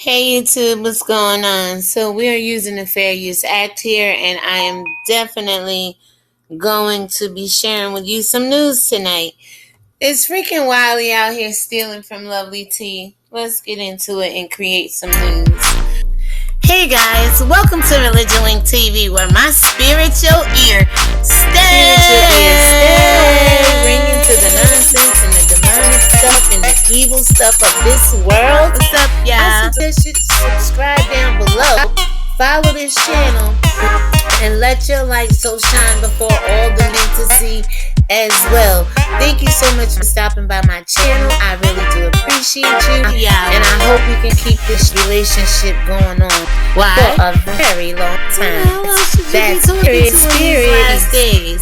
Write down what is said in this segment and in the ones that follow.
Hey YouTube, what's going on? So we are using the Fair Use Act here, and I am definitely going to be sharing with you some news tonight. It's freaking Wiley out here stealing from Lovelyti. Let's get into it and create some news. Hey guys, welcome to ReligionWinked TV, where my spiritual ear stays ringing to the nonsense and the demonic stuff and the evil stuff of this world. What's up, y'all? I suggest you subscribe down below, follow this channel, and let your light so shine before all the men to see as well. Thank you so much for stopping by my channel. I really do appreciate you. And I hope we can keep this relationship going on for a very long time. That's spirit these days.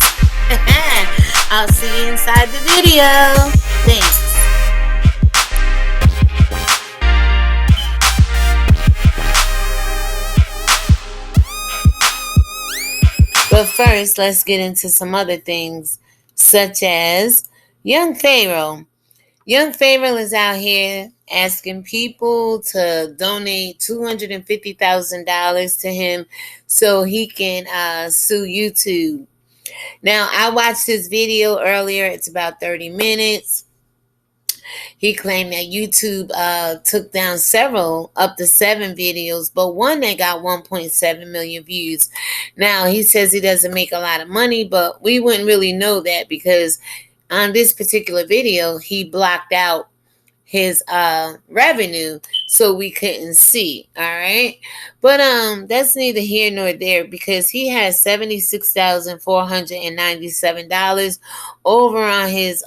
I'll see you inside the video. Thanks. But first, let's get into some other things, such as young Pharoah. Young Pharoah is out here asking people to donate $250,000 to him so he can sue YouTube. Now, I watched this video earlier. It's about 30 minutes. He claimed that YouTube took down up to 7 videos, but one that got 1.7 million views. Now, he says he doesn't make a lot of money, but we wouldn't really know that because on this particular video, he blocked out his revenue so we couldn't see. All right, but that's neither here nor there because he has $76,497 over on his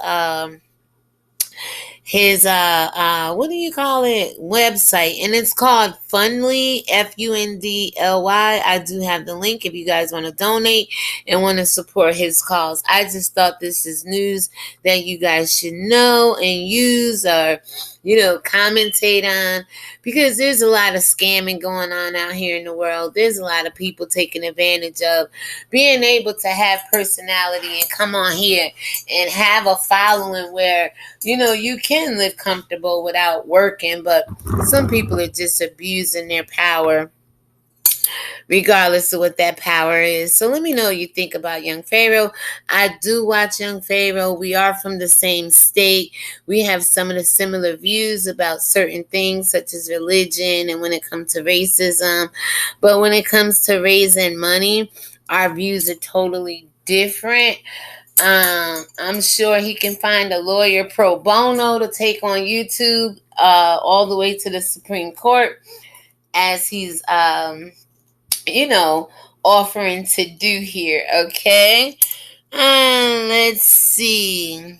what do you call it, website, and it's called Fundly, Fundly. I do have the link if you guys want to donate and want to support his cause. I just thought this is news that you guys should know and use, or commentate on, because there's a lot of scamming going on out here in the world. There's a lot of people taking advantage of being able to have personality and come on here and have a following where you can live comfortable without working, but some people are just abusing their power regardless of what that power is. So let me know what you think about young Pharoah. I do watch young Pharoah. We are from the same state. We have some of the similar views about certain things such as religion and when it comes to racism. But when it comes to raising money, our views are totally different. I'm sure he can find a lawyer pro bono to take on YouTube all the way to the Supreme Court, as he's offering to do here. Okay, let's see.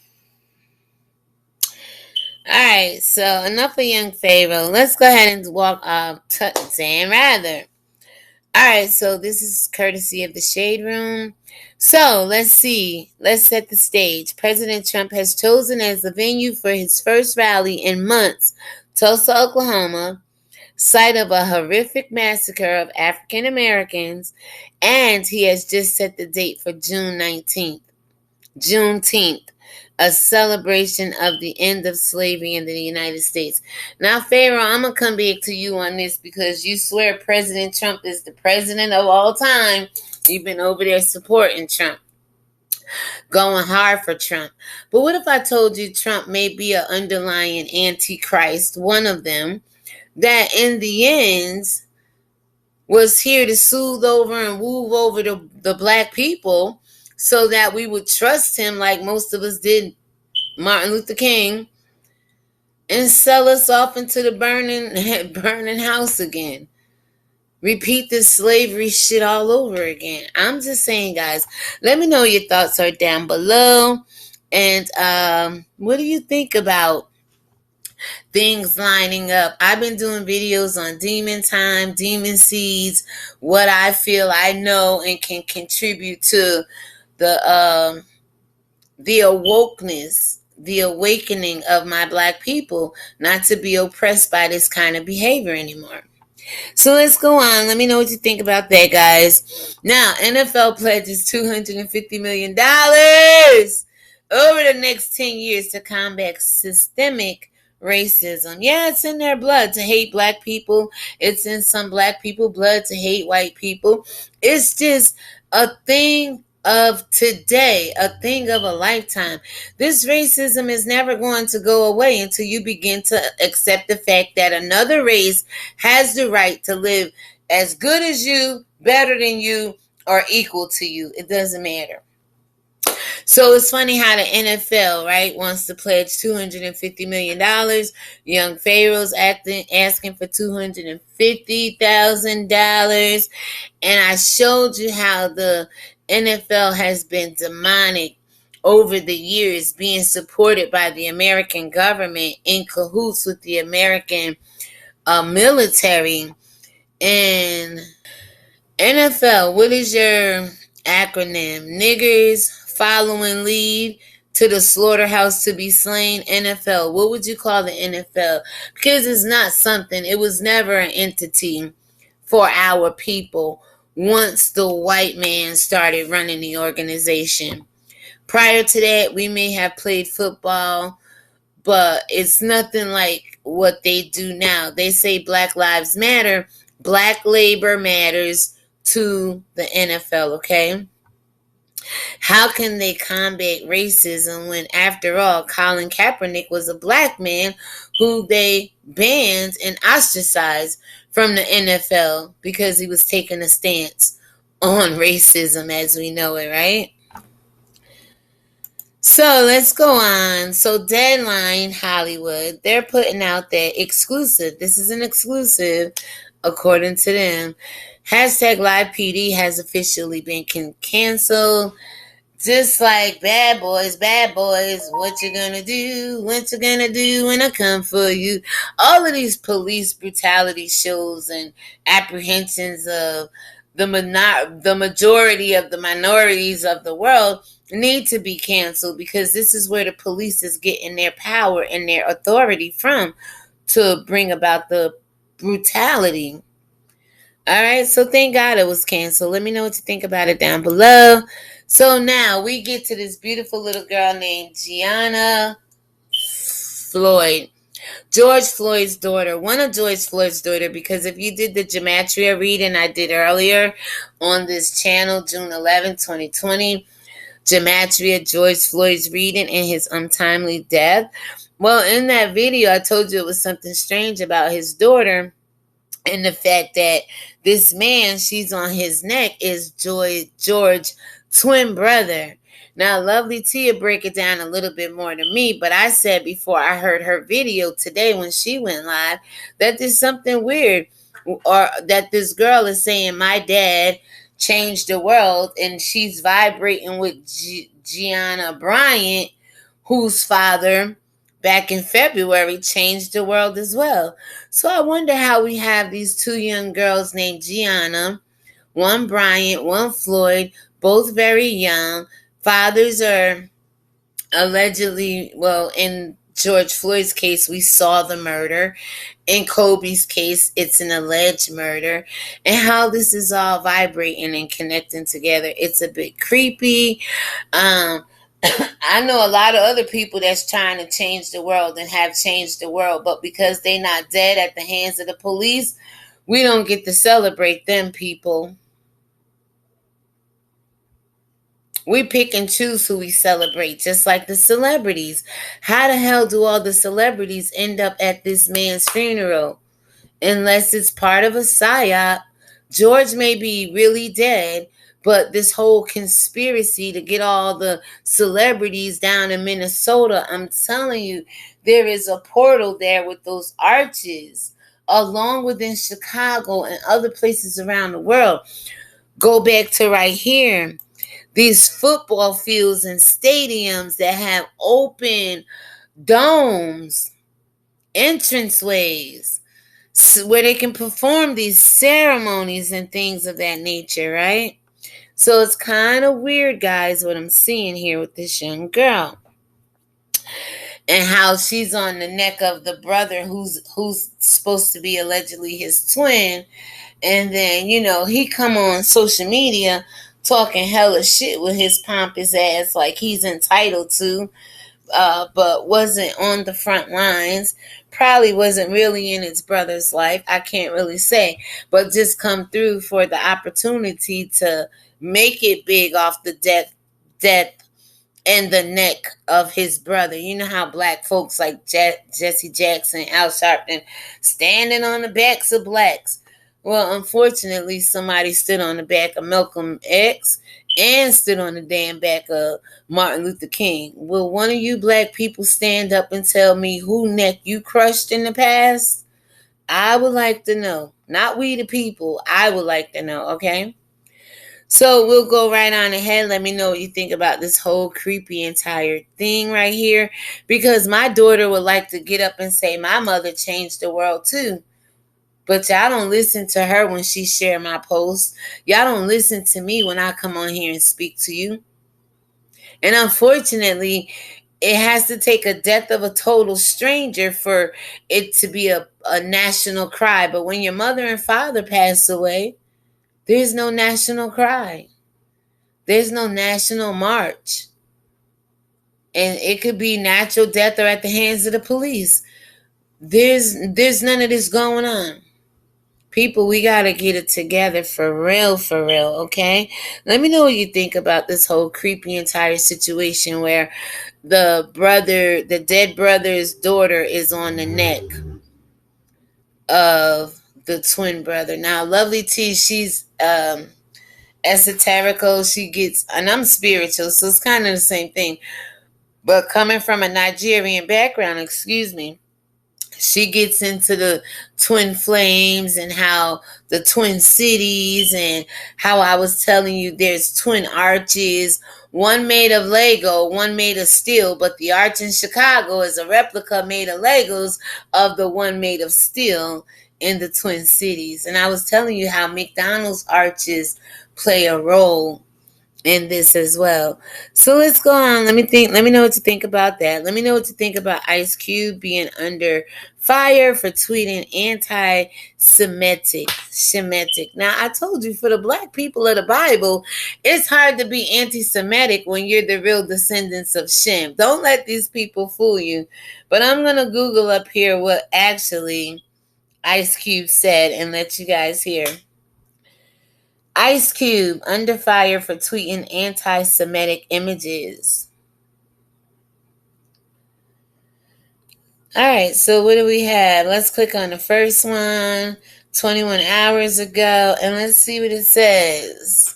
All right, so enough of young Pharoah. Let's go ahead and walk up to Dan Rather. All right, so this is courtesy of the Shade Room. So let's see. Let's set the stage. President Trump has chosen as the venue for his first rally in months Tulsa, Oklahoma, site of a horrific massacre of African Americans, and he has just set the date for Juneteenth, a celebration of the end of slavery in the United States. Now, Pharoah, I'm going to come back to you on this because you swear President Trump is the president of all time. You've been over there supporting Trump, going hard for Trump. But what if I told you Trump may be an underlying antichrist, one of them, that in the end was here to soothe over and woo over the black people so that we would trust him like most of us did Martin Luther King, and sell us off into the burning house again? Repeat this slavery shit all over again. I'm just saying, guys, let me know your thoughts are down below. And what do you think about things lining up? I've been doing videos on demon time, demon seeds, what I feel I know and can contribute to the awokeness, the awakening of my black people, not to be oppressed by this kind of behavior anymore. So let's go on. Let me know what you think about that, guys. Now, NFL pledges $250 million over the next 10 years to combat systemic racism. Yeah, it's in their blood to hate black people. It's in some black people blood to hate white people. It's just a thing of today, a thing of a lifetime. This racism is never going to go away until you begin to accept the fact that another race has the right to live as good as you, better than you, or equal to you. It doesn't matter. So it's funny how the NFL, right, wants to pledge $250 million. Young Pharoah's asking for $250,000. And I showed you how the NFL has been demonic over the years, being supported by the American government in cahoots with the American military. And NFL, what is your acronym? Niggers following lead to the slaughterhouse to be slain. NFL, what would you call the NFL? Because it's not something, it was never an entity for our people once the white man started running the organization. Prior to that, we may have played football, but it's nothing like what they do now. They say Black Lives Matter. Black labor matters to the NFL, okay? How can they combat racism when, after all, Colin Kaepernick was a black man who they banned and ostracized from the NFL because he was taking a stance on racism as we know it, right? So let's go on. So Deadline Hollywood, they're putting out their exclusive. This is an exclusive, according to them. Hashtag Live PD has officially been canceled. Just like Bad Boys, what you gonna do? What you gonna do when I come for you? All of these police brutality shows and apprehensions of the majority of the minorities of the world need to be canceled, because this is where the police is getting their power and their authority from to bring about the brutality. All right, so thank God it was canceled. Let me know what you think about it down below. So now we get to this beautiful little girl named Gianna Floyd. George Floyd's daughter, one of George Floyd's daughter, because if you did the gematria reading I did earlier on this channel, June 11, 2020, gematria, George Floyd's reading and his untimely death. Well, in that video, I told you it was something strange about his daughter, and the fact that this man she's on his neck is George's twin brother. Now, Lovelyti break it down a little bit more to me, but I said before I heard her video today when she went live that there's something weird, or that this girl is saying my dad changed the world, and she's vibrating with Gianna Bryant, whose father back in February changed the world as well. So I wonder how we have these two young girls named Gianna, one Bryant, one Floyd, both very young. Fathers are allegedly, well, in George Floyd's case, we saw the murder. In Kobe's case, it's an alleged murder. And how this is all vibrating and connecting together, it's a bit creepy. I know a lot of other people that's trying to change the world and have changed the world, but because they're not dead at the hands of the police, we don't get to celebrate them people. We pick and choose who we celebrate, just like the celebrities. How the hell do all the celebrities end up at this man's funeral? Unless it's part of a psyop. George may be really dead, but this whole conspiracy to get all the celebrities down in Minnesota, I'm telling you, there is a portal there with those arches, along with in Chicago and other places around the world. Go back to right here. These football fields and stadiums that have open domes, entranceways, where they can perform these ceremonies and things of that nature, right? So it's kind of weird, guys, what I'm seeing here with this young girl. And how she's on the neck of the brother who's supposed to be allegedly his twin. And then, he come on social media talking hella shit with his pompous ass like he's entitled to. but wasn't on the front lines. Probably wasn't really in his brother's life. I can't really say, but just come through for the opportunity to make it big off the death and the neck of his brother. You know how black folks like Jesse Jackson, Al Sharpton, standing on the backs of blacks. Well, unfortunately, somebody stood on the back of Malcolm X and stood on the damn back of Martin Luther King. Will one of you black people stand up and tell me who neck you crushed in the past? I would like to know. Not we the people. I would like to know, okay? So we'll go right on ahead. Let me know what you think about this whole creepy entire thing right here. Because my daughter would like to get up and say, my mother changed the world too. But y'all don't listen to her when she share my posts. Y'all don't listen to me when I come on here and speak to you. And unfortunately, it has to take a death of a total stranger for it to be a national cry. But when your mother and father pass away, there's no national cry. There's no national march. And it could be natural death or at the hands of the police. There's none of this going on. People, we got to get it together for real, okay? Let me know what you think about this whole creepy entire situation where the dead brother's daughter is on the neck of the twin brother. Now, Lovelyti, she's esoterical. She gets, and I'm spiritual, so it's kind of the same thing. But coming from a Nigerian background, she gets into the twin flames and how the twin cities and how I was telling you there's twin arches, one made of Lego, one made of steel, but the arch in Chicago is a replica made of Legos of the one made of steel in the twin cities. And I was telling you how McDonald's arches play a role in this as well. So let's go on. Let me know what you think about that. Let me know what you think about Ice Cube being under fire for tweeting anti-Semitic. Now, I told you, for the black people of the Bible, it's hard to be anti-Semitic when you're the real descendants of Shem. Don't let these people fool you. But I'm going to Google up here what actually Ice Cube said and let you guys hear. Ice Cube under fire for tweeting anti-Semitic images. All right, so what do we have? Let's click on the first one, 21 hours ago, and let's see what it says.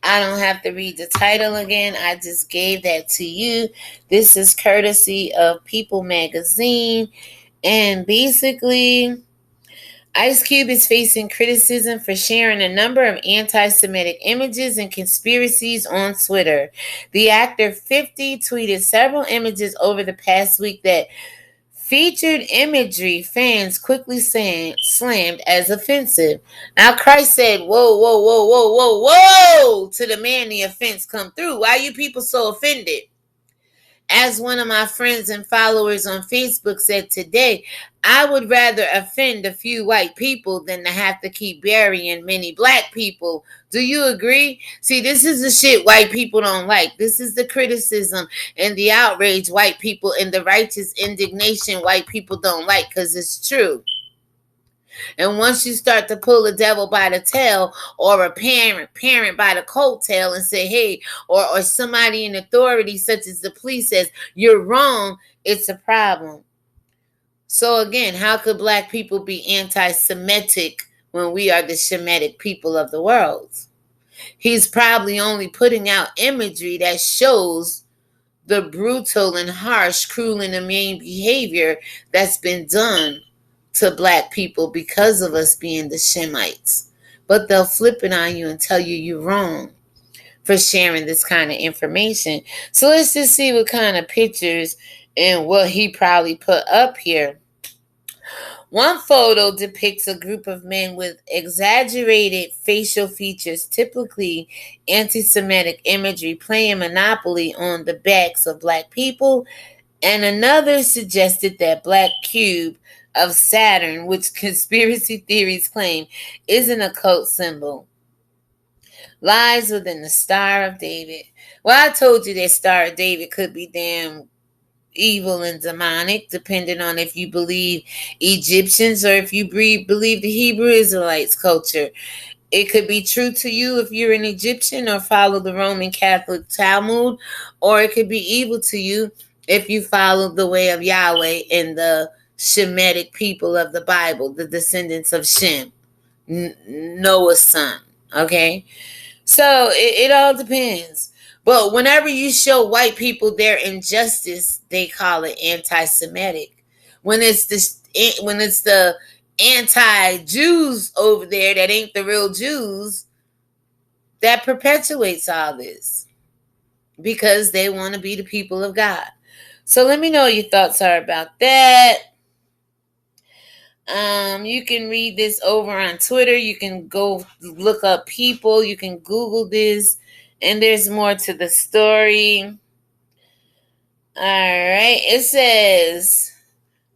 I don't have to read the title again. I just gave that to you. This is courtesy of People Magazine, and basically, Ice Cube is facing criticism for sharing a number of anti-Semitic images and conspiracies on Twitter. The actor 50 tweeted several images over the past week that featured imagery fans quickly slammed as offensive. Now, Christ said, whoa, whoa, whoa, whoa, whoa, whoa, to the man the offense come through. Why are you people so offended? As one of my friends and followers on Facebook said today, I would rather offend a few white people than to have to keep burying many black people. Do you agree? See, this is the shit white people don't like. This is the criticism and the outrage white people and the righteous indignation white people don't like, because it's true. And once you start to pull the devil by the tail, or a parent by the coattail and say, hey, or somebody in authority such as the police says, you're wrong, it's a problem. So again, how could black people be anti-Semitic when we are the Shemitic people of the world? He's probably only putting out imagery that shows the brutal and harsh, cruel, and inhumane behavior that's been done to black people because of us being the Shemites. But they'll flip it on you and tell you you're wrong for sharing this kind of information. So let's just see what kind of pictures and what he probably put up here. One photo depicts a group of men with exaggerated facial features, typically anti-Semitic imagery, playing Monopoly on the backs of black people. And another suggested that black cube of Saturn, which conspiracy theories claim is an occult symbol, lies within the Star of David. Well, I told you that Star of David could be damn evil and demonic, depending on if you believe Egyptians or if you believe the Hebrew Israelites culture. It could be true to you if you're an Egyptian or follow the Roman Catholic Talmud, or it could be evil to you if you follow the way of Yahweh and the Shemitic people of the Bible, the descendants of Shem, Noah's son. Okay? So it all depends. But whenever you show white people their injustice, they call it anti-Semitic. When it's the anti-Jews over there that ain't the real Jews, that perpetuates all this because they want to be the people of God. So let me know what your thoughts are about that. You can read this over on Twitter. You can go look up people. You can Google this. And there's more to the story. All right. It says,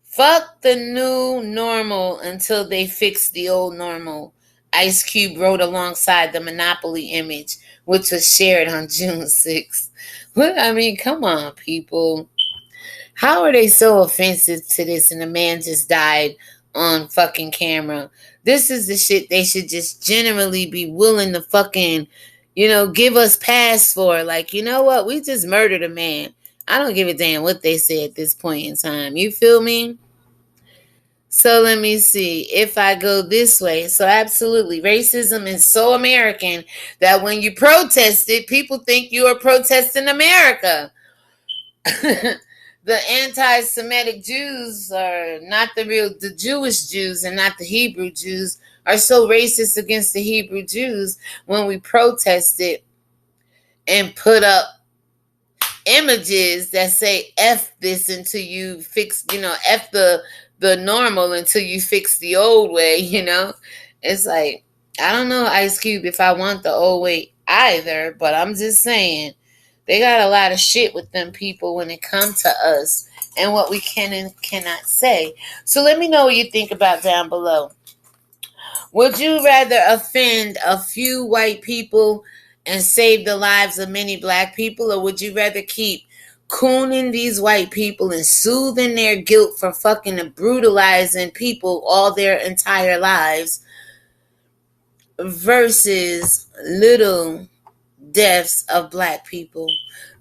fuck the new normal until they fix the old normal. Ice Cube wrote alongside the Monopoly image, which was shared on June 6th. I mean, come on, people. How are they so offensive to this and the man just died on fucking camera? This is the shit they should just generally be willing to fucking, give us pass for. Like, you know what? We just murdered a man. I don't give a damn what they say at this point in time. You feel me? So let me see if I go this way. So absolutely, racism is so American that when you protest it, people think you are protesting America. The anti-Semitic Jews are not the Jewish Jews and not the Hebrew Jews are so racist against the Hebrew Jews when we protest it and put up images that say F this until you fix, F the normal until you fix the old way, It's like, I don't know, Ice Cube, if I want the old way either, but I'm just saying, they got a lot of shit with them people when it comes to us and what we can and cannot say. So let me know what you think about down below. Would you rather offend a few white people and save the lives of many black people, or would you rather keep cooning these white people and soothing their guilt for fucking brutalizing people all their entire lives versus little deaths of black people?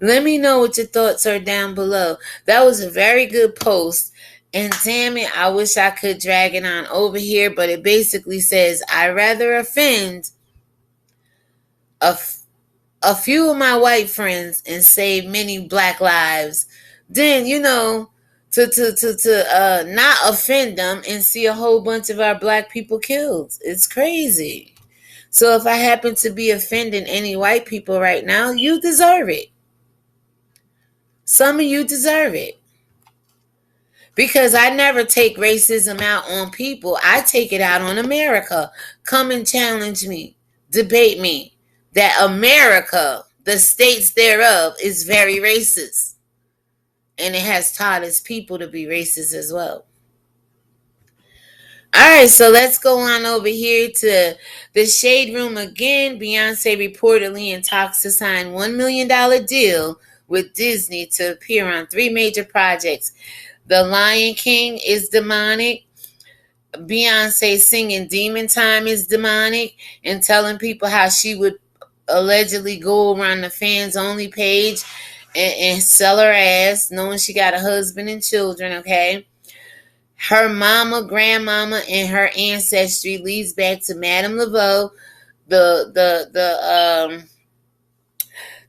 Let me know what your thoughts are down below. That was a very good post, and damn it, I wish I could drag it on over here, but it basically says, I'd rather offend a few of my white friends and save many black lives than, to not offend them and see a whole bunch of our black people killed. It's crazy. So if I happen to be offending any white people right now, you deserve it. Some of you deserve it. Because I never take racism out on people. I take it out on America. Come and challenge me. Debate me. That America, the states thereof, is very racist. And it has taught its people to be racist as well. Alright, so let's go on over here to the Shade Room again. Beyonce reportedly in talks to sign $1 million deal with Disney to appear on 3 major projects. The Lion King is demonic. Beyonce singing Demon Time is demonic, and telling people how she would allegedly go around the fans only page and sell her ass, knowing she got a husband and children, okay? Her mama, grandmama, and her ancestry leads back to Madame Laveau.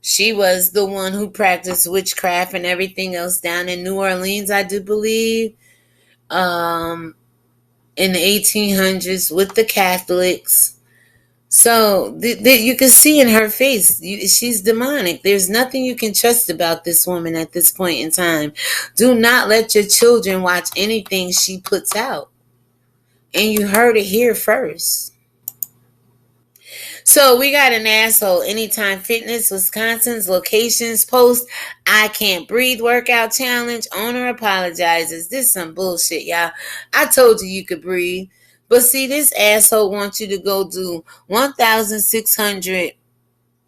She was the one who practiced witchcraft and everything else down in New Orleans, I do believe, in the 1800s with the Catholics. So you can see in her face, she's demonic. There's nothing you can trust about this woman at this point in time. Do not let your children watch anything she puts out. And you heard it here first. So we got an asshole. Anytime Fitness, Wisconsin's locations post I can't breathe workout challenge. Owner apologizes. This is some bullshit, y'all. I told you could breathe. But see, this asshole wants you to go do 1,600,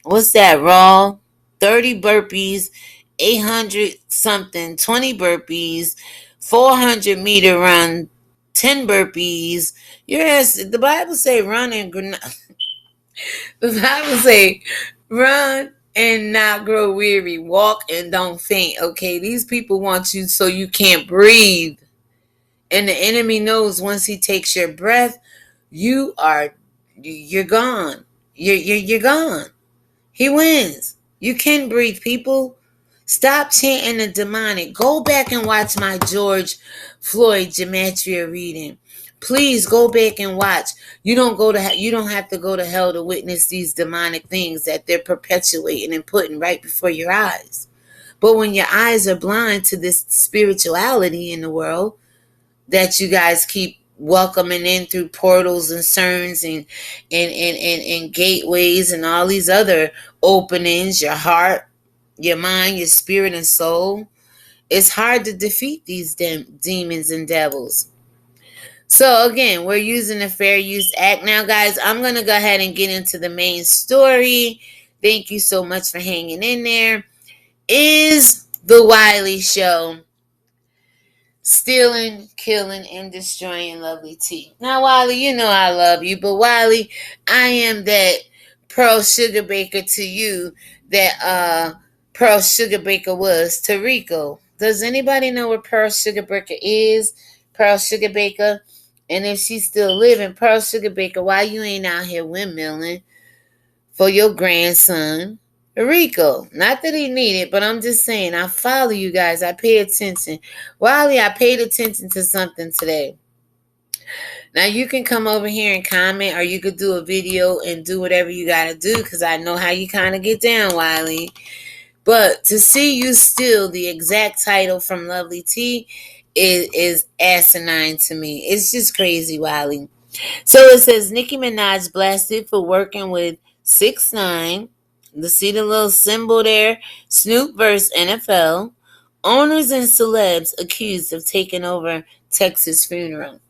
what's that, raw, 30 burpees 800 something, 20 burpees, 400-meter run, 10 burpees. Your ass, the Bible say run and the Bible say run and not grow weary, walk and don't faint. Okay, these people want you so you can't breathe. And the enemy knows once he takes your breath, you're gone. You're gone. He wins. You can breathe, people. Stop chanting the demonic. Go back and watch my George Floyd gematria reading. Please go back and watch. You don't have to go to hell to witness these demonic things that they're perpetuating and putting right before your eyes. But when your eyes are blind to this spirituality in the world that you guys keep welcoming in through portals and cerns and gateways and all these other openings, your heart, your mind, your spirit, and soul, it's hard to defeat these demons and devils. So again, we're using the Fair Use Act. Now, guys, I'm going to go ahead and get into the main story. Thank you so much for hanging in there. Is the Wiley Show stealing, killing, and destroying Lovelyti? Now, Wiley, you know I love you, but Wiley, I am that Pearl Sugar Baker to you that Pearl Sugar Baker was to Rico. Does anybody know what Pearl Sugar Baker is? Pearl Sugar Baker? And if she's still living, Pearl Sugar Baker, why you ain't out here windmilling for your grandson, Rico? Not that he need it, but I'm just saying, I follow you guys. I pay attention. Wiley, I paid attention to something today. Now, you can come over here and comment, or you could do a video and do whatever you got to do, because I know how you kind of get down, Wiley. But to see you steal the exact title from Lovelyti is asinine to me. It's just crazy, Wiley. So it says Nicki Minaj blasted for working with 6ix9ine. You see the little symbol there? Snoop vs. NFL. Owners and celebs accused of taking over Texas funeral.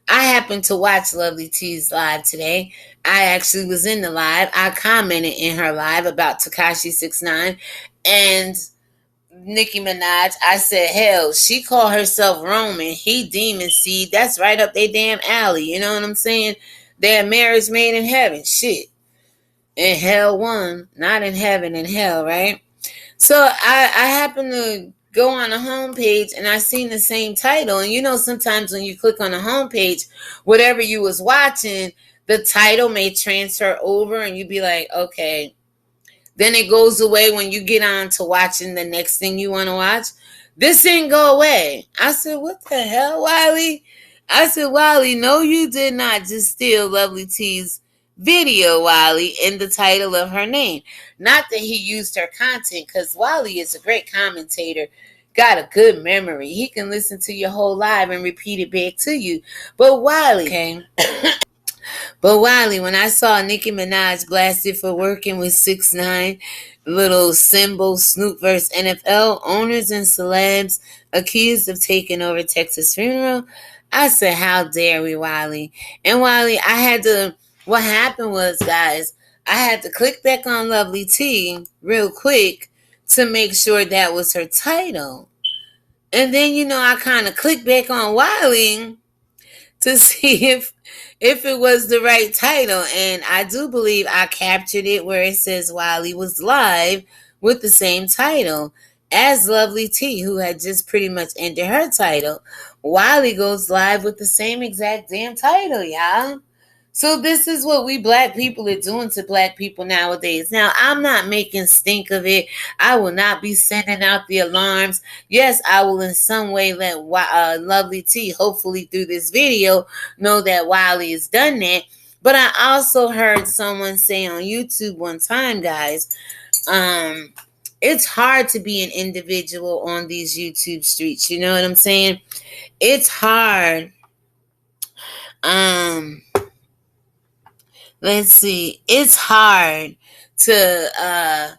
I happened to watch Lovely's live today. I actually was in the live. I commented in her live about Tekashi 6ix9ine and Nicki Minaj. I said, hell, she called herself Roman. He demon seed. That's right up their damn alley. You know what I'm saying? Their marriage made in heaven. Shit. In hell one. Not in heaven, in hell, right? So I happened to go on the homepage and I seen the same title. And you know, sometimes when you click on the homepage, whatever you was watching, the title may transfer over and you'd be like, okay. Then it goes away when you get on to watching the next thing you want to watch. This didn't go away. I said, what the hell, Wiley? I said, Wiley, no, you did not just steal Lovely's video, Wiley, in the title of her name. Not that he used her content, because Wiley is a great commentator, got a good memory. He can listen to your whole live and repeat it back to you. But Wiley, okay. But Wiley, when I saw Nicki Minaj blasted for working with 6ix9ine, little symbol, Snoop vs. NFL, owners and celebs accused of taking over Texas funeral, I said, how dare we, Wiley? And Wiley, what happened was, guys, I had to click back on Lovelyti real quick to make sure that was her title. And then, you know, I kind of clicked back on Wiley to see if it was the right title. And I do believe I captured it where it says Wiley was live with the same title as Lovelyti, who had just pretty much ended her title. Wiley goes live with the same exact damn title, y'all. So this is what we black people are doing to black people nowadays. Now, I'm not making stink of it. I will not be sending out the alarms. Yes, I will in some way let Lovelyti, hopefully through this video, know that Wiley has done that. But I also heard someone say on YouTube one time, guys, it's hard to be an individual on these YouTube streets. You know what I'm saying? It's hard. Let's see. It's hard to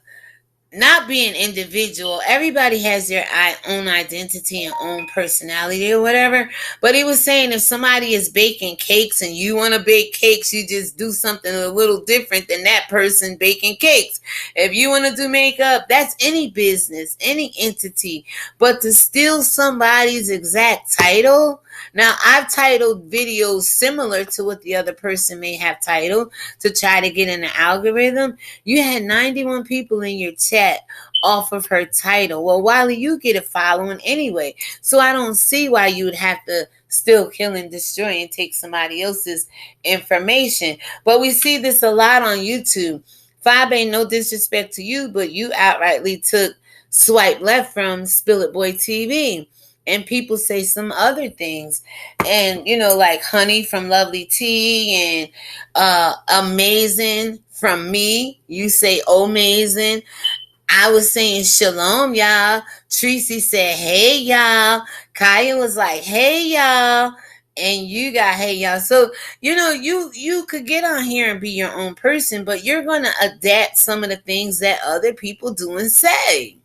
not being individual. Everybody has their own identity and own personality or whatever. But he was saying if somebody is baking cakes and you want to bake cakes, you just do something a little different than that person baking cakes. If you want to do makeup, that's any business, any entity. But to steal somebody's exact title. Now, I've titled videos similar to what the other person may have titled to try to get in the algorithm. You had 91 people in your chat off of her title. Well, Wiley, you get a following anyway. So I don't see why you would have to still kill and destroy and take somebody else's information. But we see this a lot on YouTube. Fabe, no disrespect to you, but you outrightly took swipe left from Spill It Boy TV. And people say some other things. And, like Honey from Lovelyti and Amazing from me. You say amazing. I was saying shalom, y'all. Tracy said, hey, y'all. Kaya was like, hey, y'all. And you got, hey, y'all. So, you could get on here and be your own person, but you're going to adapt some of the things that other people do and say.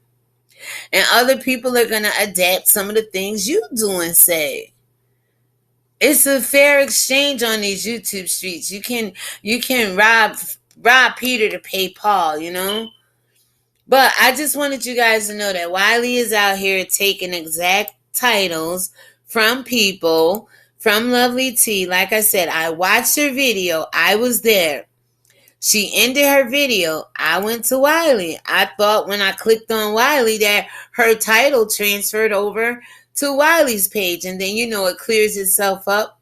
And other people are going to adapt some of the things you do and say. It's a fair exchange on these YouTube streets. You can rob Peter to pay Paul, But I just wanted you guys to know that Wiley is out here taking exact titles from people, from Lovelyti. Like I said, I watched her video. I was there. She ended her video. I went to Wiley. I thought when I clicked on Wiley that her title transferred over to Wiley's page. And then, it clears itself up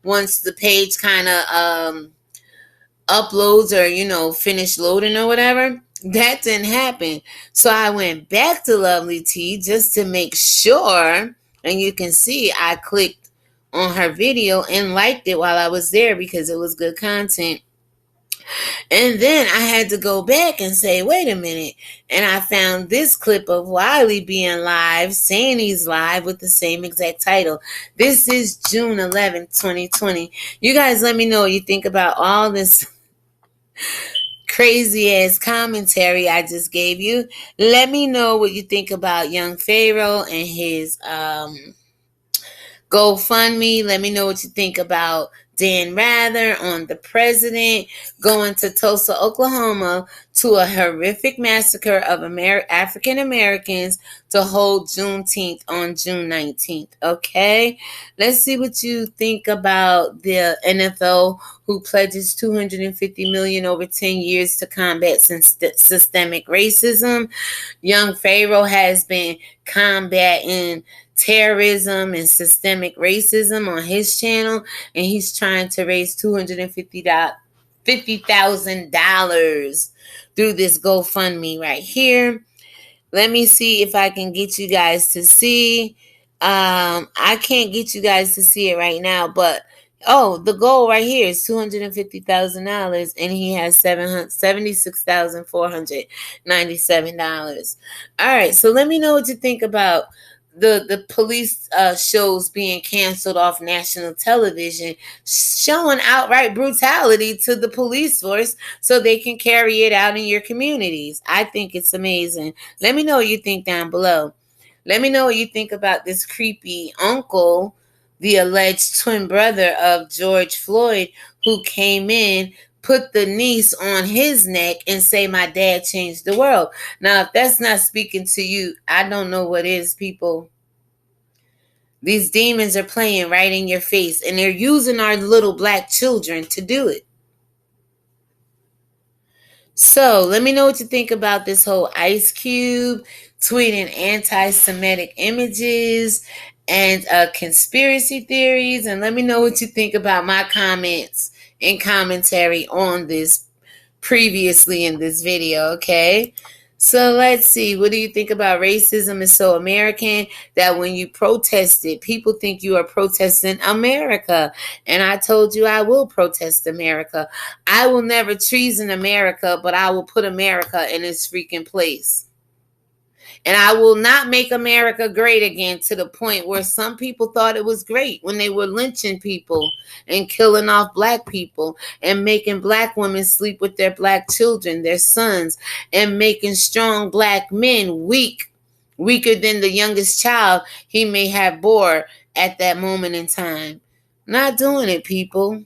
once the page kind of uploads or, finish loading or whatever. That didn't happen. So I went back to Lovelyti just to make sure. And you can see I clicked on her video and liked it while I was there because it was good content. And then I had to go back and say, wait a minute. And I found this clip of Wiley being live, saying he's live with the same exact title. This is June 11th, 2020. You guys let me know what you think about all this crazy ass commentary I just gave you. Let me know what you think about young Pharoah and his GoFundMe. Let me know what you think about Dan Rather on the president going to Tulsa, Oklahoma to a horrific massacre of African Americans to hold Juneteenth on June 19th. Okay? Let's see what you think about the NFL who pledges $250 million over 10 years to combat systemic racism. Young Pharoah has been combating terrorism and systemic racism on his channel, and he's trying to raise $250,000 through this GoFundMe right here. Let me see if I can get you guys to see. I can't get you guys to see it right now, but the goal right here is $250,000, and he has $76,497. All right, so let me know what you think about the police shows being canceled off national television, showing outright brutality to the police force so they can carry it out in your communities. I think it's amazing. Let me know what you think down below. Let me know what you think about this creepy uncle, the alleged twin brother of George Floyd, who came in, put the niece on his neck and say, my dad changed the world. Now, if that's not speaking to you, I don't know what is, people. These demons are playing right in your face, and they're using our little black children to do it. So let me know what you think about this whole Ice Cube tweeting anti-Semitic images and conspiracy theories. And let me know what you think about my comments and commentary on this previously in this video, okay? So let's see. What do you think about racism is so American that when you protest it, people think you are protesting America? And I told you I will protest America. I will never treason America, but I will put America in its freaking place. And I will not make America great again, to the point where some people thought it was great when they were lynching people and killing off black people and making black women sleep with their black children, their sons, and making strong black men weaker than the youngest child he may have bore at that moment in time. Not doing it, people.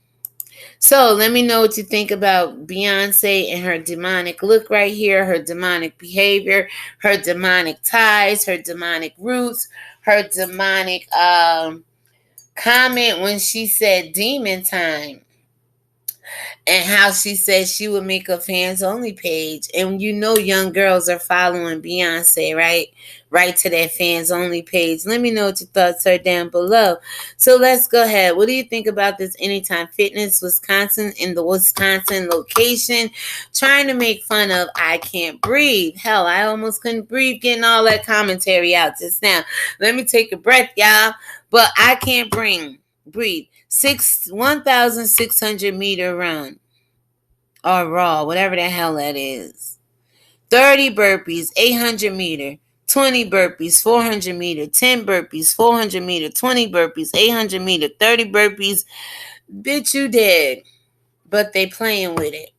So let me know what you think about Beyonce and her demonic look right here, her demonic behavior, her demonic ties, her demonic roots, her demonic comment when she said demon time. And how she said she would make a fans only page. And you know young girls are following Beyonce, right? Right to that fans only page. Let me know what your thoughts are down below. So let's go ahead. What do you think about this Anytime Fitness Wisconsin, in the Wisconsin location, trying to make fun of I Can't Breathe? Hell, I almost couldn't breathe getting all that commentary out just now. Let me take a breath, y'all. But I can't breathe. 1,600 meter run or raw, whatever the hell that is. 30 burpees, 800 meter, 20 burpees, 400 meter, 10 burpees, 400 meter, 20 burpees, 800 meter, 30 burpees. Bitch, you dead. But they playing with it.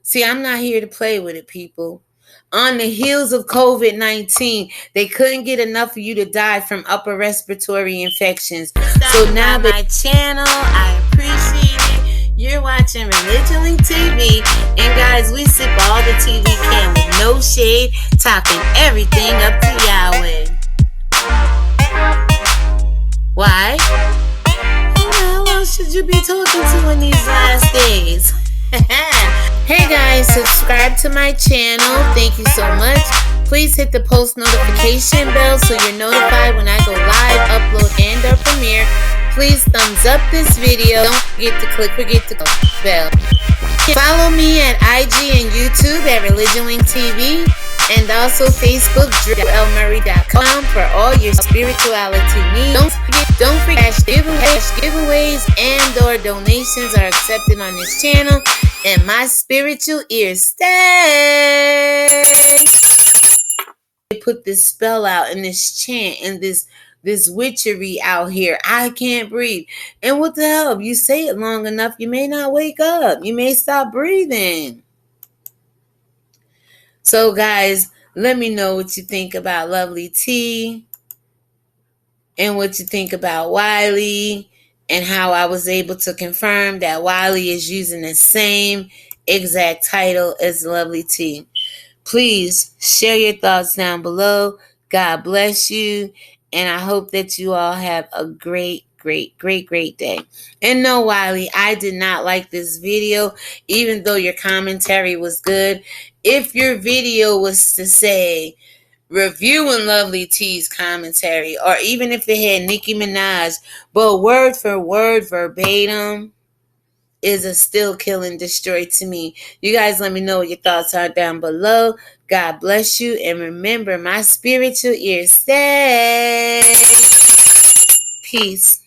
See, I'm not here to play with it, people. On the heels of COVID-19, they couldn't get enough of you to die from upper respiratory infections. So now my channel, I appreciate it. You're watching ReligionWinked TV. And guys, we sip all the TV can with no shade, talking everything up to Yahweh. Why? Who else should you be talking to in these last days? Hey guys, subscribe to my channel. Thank you so much. Please hit the post notification bell so you're notified when I go live, upload, and or premiere. Please thumbs up this video. Don't forget to click the bell. Follow me at IG and YouTube at ReligionWinked TV, and also Facebook, DrewLMurray.com for all your spirituality needs. Don't forget giveaways and or donations are accepted on this channel, and my spiritual ears stay. They put this spell out and this chant and this witchery out here. I can't breathe. And what the hell? If you say it long enough, you may not wake up. You may stop breathing. So guys, let me know what you think about Lovelyti and what you think about Wiley, and how I was able to confirm that Wiley is using the same exact title as Lovelyti. Please share your thoughts down below. God bless you. And I hope that you all have a great day. And no, Wiley, I did not like this video, even though your commentary was good. If your video was to say reviewing Lovely's commentary, or even if it had Nicki Minaj, but word for word verbatim, is a still kill and destroy to me. You guys let me know what your thoughts are down below. God bless you, and remember, my spiritual ears stay. Peace.